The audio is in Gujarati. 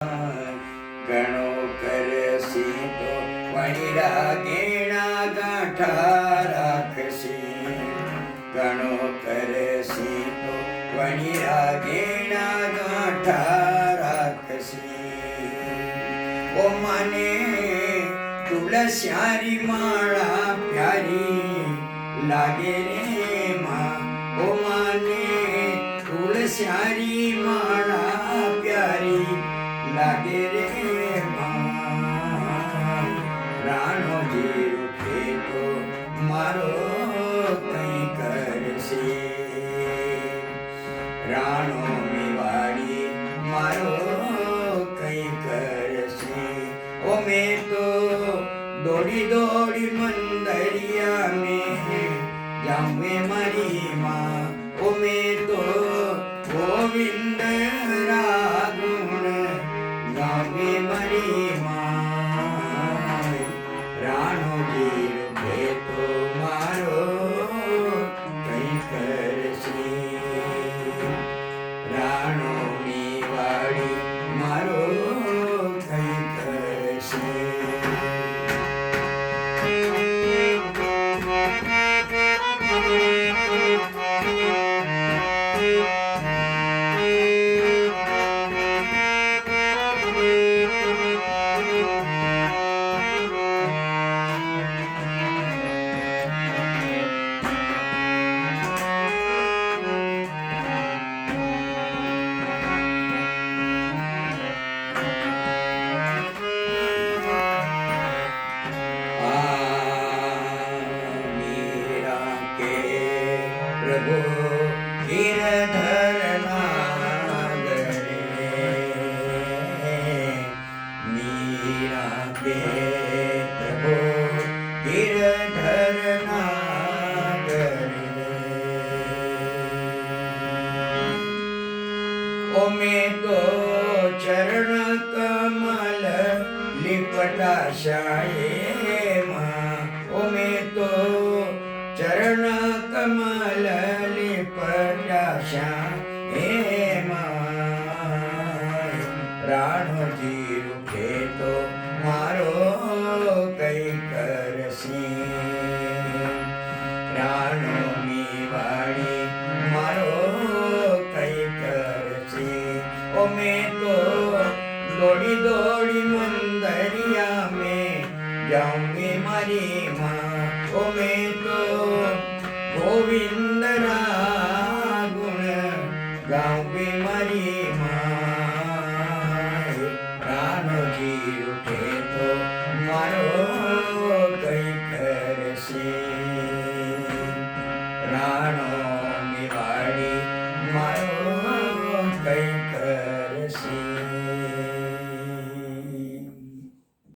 ઘણો કરસી તો વણિરા ગેણા ગાંઠા રાખસી, ઘણો કરસી તો વણિરા ગેણા ગાંઠા રાખસી. ઓ મને તુલસ્યારી માળા પ્યારી લાગે રે માં. ઓ મને તુલસ્યારી માળા પ્યારી લાગે રે માં. રાણોજી રૂઠે તો મારો કઈ કરશે, રાણો મેવાડી મારો કઈ કરશે. ઓ મેં તો દોડી દોડી મંદરિયા મેં જાઉં મારી માં. ઓ મેં તો ગોવિંદ રાગુણ ગાવે મારી માં. રાણોજી રૂઠે તો મારો કઈ કરશે, રાણો મેવાડી મારો કઈ કરશે. પ્રભુ ગિરધર નાગરે, મીરા કે પ્રભુ ગિરધર નાગરે. ઓ મેં તો ચરણ કમલ લિપટાશાયે માં. ઓ મેં તો ચરણ કમલ લિપટાશા હે માં. રાણોજી રૂઠે તો મારો કઈ કરશે, રાણો મેવાડી મારો કઈ કરશે. ઓ મેં તો દોડી દોડી મંદરિયા મેં જાઉં મારી માં. ઓ મેં તો ગોવિંદ રાગુણ ગાઉં મારી માં. રાણોજી રૂઠે તો મારો કઈ કરશે, રાણો